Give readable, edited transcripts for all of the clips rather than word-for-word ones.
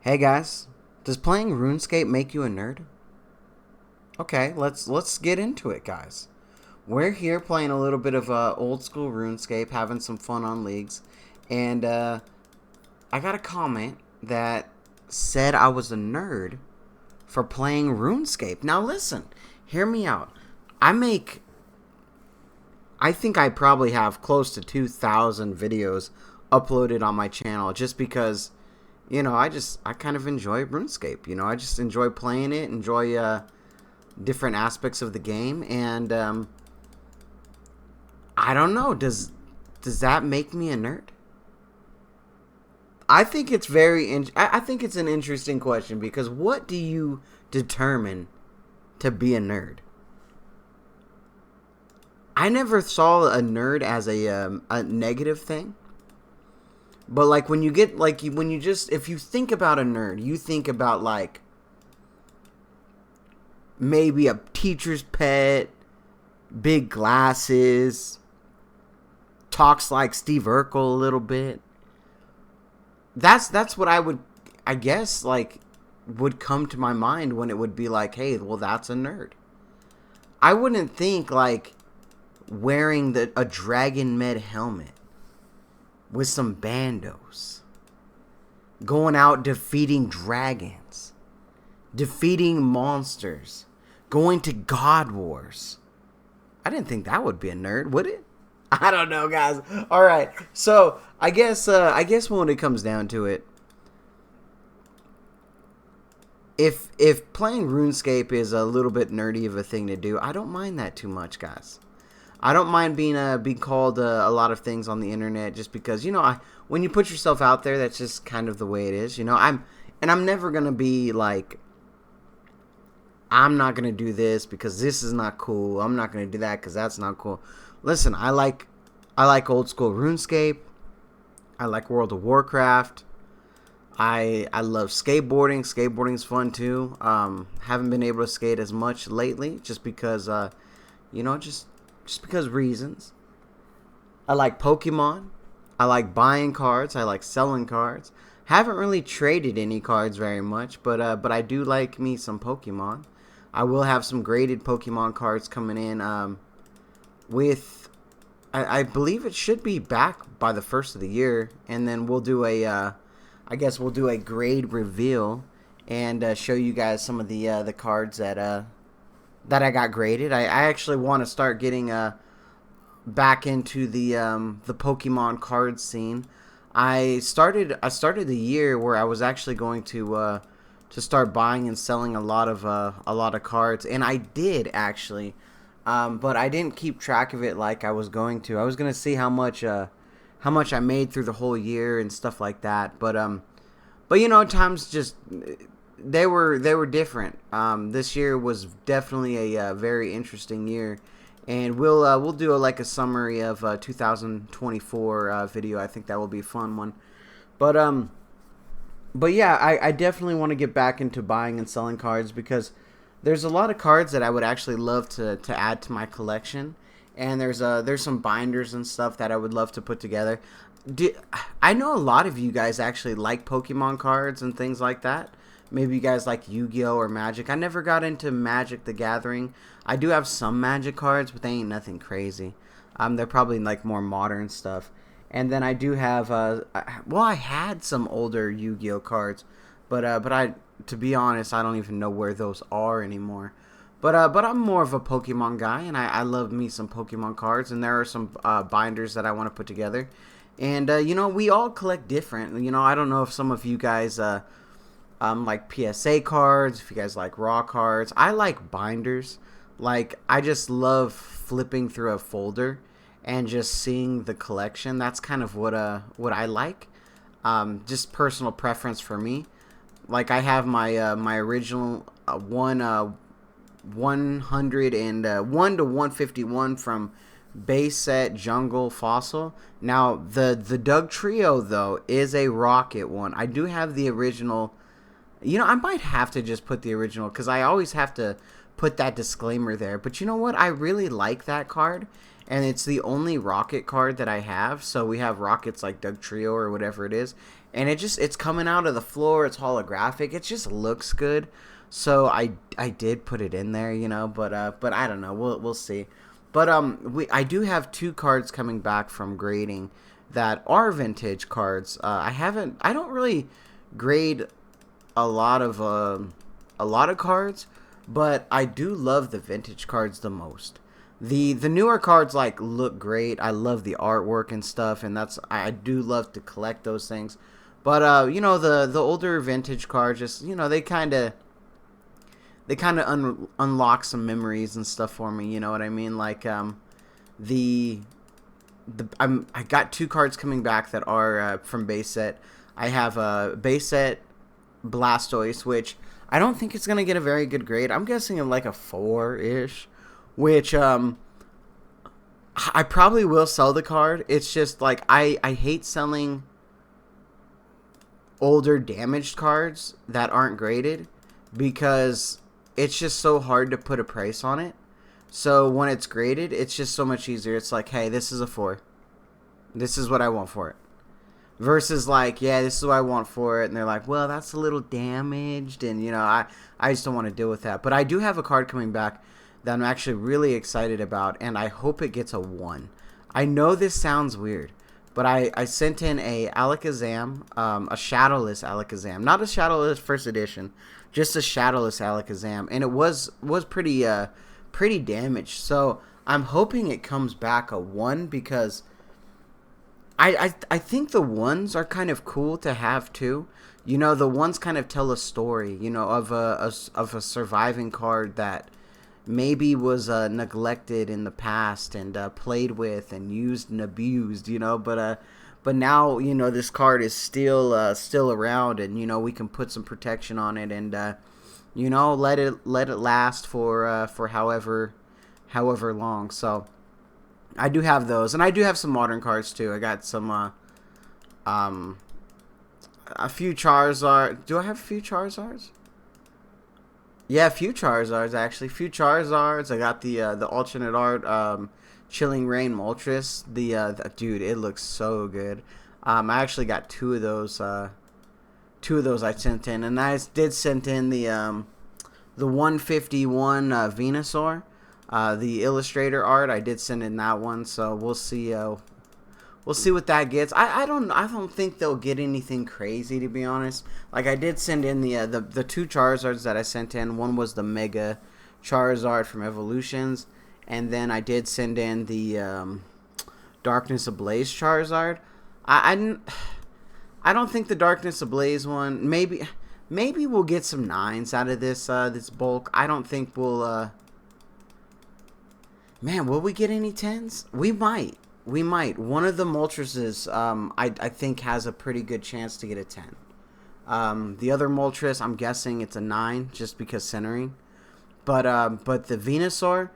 Hey guys, does playing RuneScape make you a nerd? Okay, let's get into it, guys. We're here playing a little bit of old school RuneScape, having some fun on leagues, and I got a comment that said I was a nerd for playing RuneScape. Now listen, hear me out. I make, I think I probably have close to 2,000 videos uploaded on my channel just because I kind of enjoy RuneScape. I just enjoy playing it, enjoy different aspects of the game, and I don't know. Does that make me a nerd? I think it's I think it's an interesting question because what do you determine to be a nerd? I never saw a nerd as a negative thing. But like when you get like when you just if you think about a nerd, you think about like maybe a teacher's pet, big glasses, talks like Steve Urkel a little bit. That's what I guess like would come to my mind when it would be like, hey, well that's a nerd. I wouldn't think like wearing a dragon med helmet with some bandos, going out defeating dragons, defeating monsters, going to God Wars. I didn't think that would be a nerd, would it? I don't know, guys. All right, so I guess when it comes down to it, if playing RuneScape is a little bit nerdy of a thing to do, I don't mind that too much, guys. I don't mind being called a lot of things on the internet just because when you put yourself out there, that's just kind of the way it is. I'm never gonna be like I'm not gonna do this because this is not cool. I'm not gonna do that because that's not cool. Listen, I like old school RuneScape. I like World of Warcraft. I love skateboarding. Skateboarding's fun too. Haven't been able to skate as much lately just because just because reasons. I like Pokemon. I like buying cards. I like selling cards. Haven't really traded any cards very much, but I do like me some Pokemon. I will have some graded Pokemon cards coming in. With I believe it should be back by the first of the year, and then we'll do I guess we'll do a grade reveal and show you guys some of the cards that I got graded. I actually want to start getting back into the Pokemon card scene. I started the year where I was actually going to start buying and selling a lot of cards, and I did actually, but I didn't keep track of it like I was going to. I was gonna see how much I made through the whole year and stuff like that, but times just they were different. This year was definitely a very interesting year, and we'll do like a summary of 2024 video. I think that will be a fun one. But but yeah, I definitely want to get back into buying and selling cards because there's a lot of cards that I would actually love to add to my collection, and there's some binders and stuff that I would love to put together. I know a lot of you guys actually like Pokemon cards and things like that. Maybe you guys like Yu-Gi-Oh or Magic. I never got into Magic the Gathering. I do have some Magic cards, but they ain't nothing crazy. They're probably like more modern stuff. And then I do have I had some older Yu-Gi-Oh cards, but to be honest, I don't even know where those are anymore. But I'm more of a Pokemon guy, and I love me some Pokemon cards, and there are some binders that I want to put together. And we all collect different. I don't know if some of you guys like PSA cards, if you guys like raw cards. I like binders. Like I just love flipping through a folder and just seeing the collection. That's kind of what I like. Just personal preference for me. Like I have my original 100 and 1 to 151 from base set jungle fossil. Now the Doug trio though is a rocket one. I do have the original. I might have to just put the original because I always have to put that disclaimer there. But you know what? I really like that card, and it's the only rocket card that I have. So we have rockets like Doug Trio or whatever it is, and it's coming out of the floor. It's holographic. It just looks good. So I did put it in there, but I don't know. We'll see. But I do have 2 cards coming back from grading that are vintage cards. I don't really grade a lot of cards, but I do love the vintage cards the most. The newer cards look great. I love the artwork and stuff, and I do love to collect those things. But the older vintage cards, just they kind of unlock some memories and stuff for me. You know what I mean? I got 2 cards coming back that are from base set. I have a base set Blastoise, which I don't think it's gonna get a very good grade. I'm guessing a 4-ish, which I probably will sell the card. It's just I hate selling older damaged cards that aren't graded because it's just so hard to put a price on it. So when it's graded, it's just so much easier. It's hey, this is a 4. This is what I want for it. Versus yeah, this is what I want for it. And they're well, that's a little damaged. And, I just don't want to deal with that. But I do have a card coming back that I'm actually really excited about. And I hope it gets a 1. I know this sounds weird. But I sent in a Alakazam, a Shadowless Alakazam. Not a Shadowless first edition. Just a Shadowless Alakazam. And it was pretty damaged. So I'm hoping it comes back a 1 because I think the 1s are kind of cool to have too. The 1s kind of tell a story, of a surviving card that maybe was neglected in the past and played with and used and abused, but now this card is still around, and we can put some protection on it and let it last for however long. So I do have those, and I do have some modern cards too. I got some a few Charizard. Do I have a few Charizards? Yeah, a few Charizards actually. A few Charizards. I got the alternate art Chilling Reign Moltres. Dude, it looks so good. I actually got 2 of those. 2 of those I sent in, and I did send in the 151 Venusaur. The illustrator art, I did send in that one, so we'll see. We'll see what that gets. I don't think they'll get anything crazy, to be honest. I did send in the 2 Charizards that I sent in. One was the Mega Charizard from Evolutions, and then I did send in the Darkness Ablaze Charizard. I don't think the Darkness Ablaze one. Maybe we'll get some 9s out of this bulk. I don't think we'll. Man, will we get any 10s? We might. One of the Moltres, I think, has a pretty good chance to get a 10. The other Moltres, I'm guessing it's a 9, just because centering. But the Venusaur,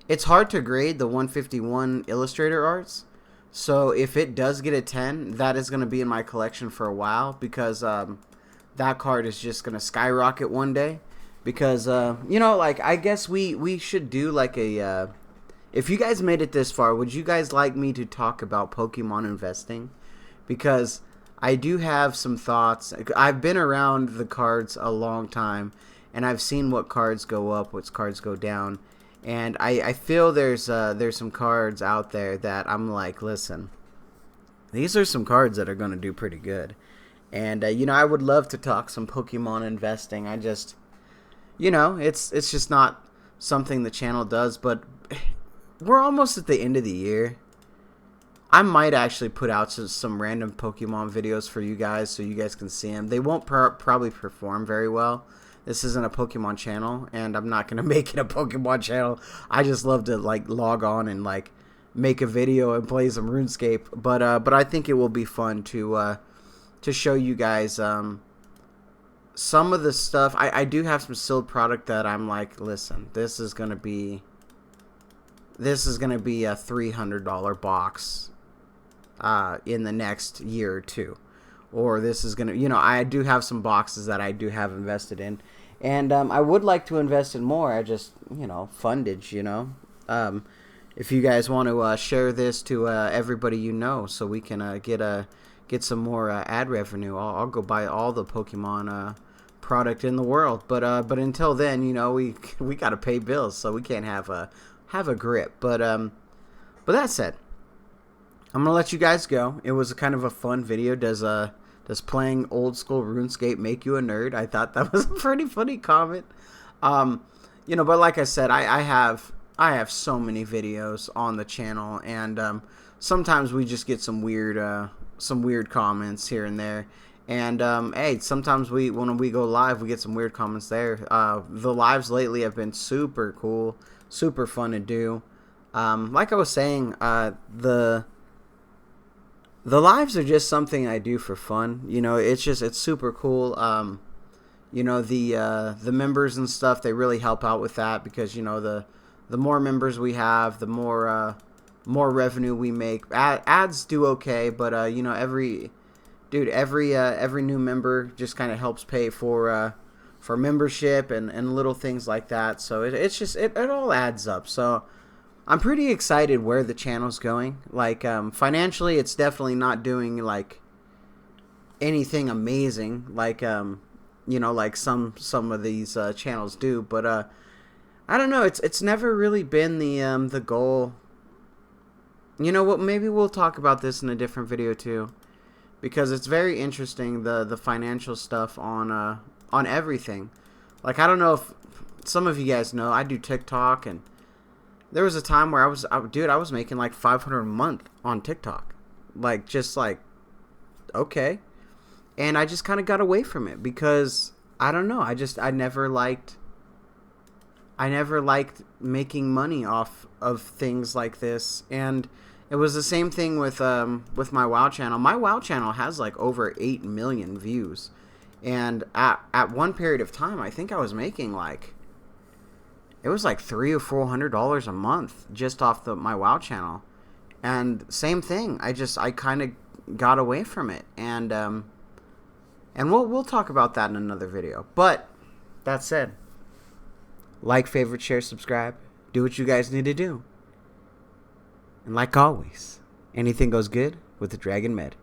it's hard to grade the 151 illustrator arts. So if it does get a 10, that is going to be in my collection for a while, because that card is just going to skyrocket one day. Because, I guess we should do a... if you guys made it this far, would you guys like me to talk about Pokemon investing? Because I do have some thoughts. I've been around the cards a long time, and I've seen what cards go up, what cards go down. And I feel there's some cards out there that I'm listen, these are some cards that are going to do pretty good. And, I would love to talk some Pokemon investing. I just... it's just not something the channel does, but we're almost at the end of the year. I might actually put out some random Pokemon videos for you guys so you guys can see them. They won't probably perform very well. This isn't a Pokemon channel, and I'm not going to make it a Pokemon channel. I just love to log on and make a video and play some RuneScape. But I think it will be fun to show you guys some of the stuff. I do have some sealed product that I'm listen, this is gonna be a $300 box in the next year or 2, or this is gonna, I do have some boxes that I do have invested in, and I would like to invest in more. I just fundage. If you guys want to share this to everybody, so we can get get some more ad revenue, I'll go buy all the Pokemon product in the world. But until then, you know, we gotta pay bills, so we can't have a grip. But that said, I'm gonna let you guys go. It was a kind of a fun video. Does playing old school RuneScape make you a nerd? I thought that was a pretty funny comment. You know, but like I said, I have so many videos on the channel, and sometimes we just get some weird comments here and there. And hey, sometimes when we go live, we get some weird comments there. The lives lately have been super cool, super fun to do. Like I was saying, the lives are just something I do for fun. You know, it's super cool. You know, the members and stuff, they really help out with that, because, you know, the more members we have, the more revenue we make. Ads do okay, but you know, every new member just kind of helps pay for membership and little things like that. So it all adds up. So I'm pretty excited where the channel's going. Like, financially, it's definitely not doing like anything amazing, like you know, like some of these channels do. But I don't know. It's never really been the goal. You know what? Maybe we'll talk about this in a different video too, because it's very interesting, the financial stuff on everything. Like, I don't know if some of you guys know, I do TikTok, and there was a time where I was making like $500 a month on TikTok. Like, just like, okay. And I just kind of got away from it because, I don't know, I never liked making money off of things like this. And it was the same thing with my WoW channel. My WoW channel has like over 8 million views. And at one period of time, I think I was making like, it was like $300 or $400 a month just off my WoW channel. And same thing, I kind of got away from it. And we'll talk about that in another video. But that said, like, favorite, share, subscribe. Do what you guys need to do. And like always, anything goes good with the Dragon Med.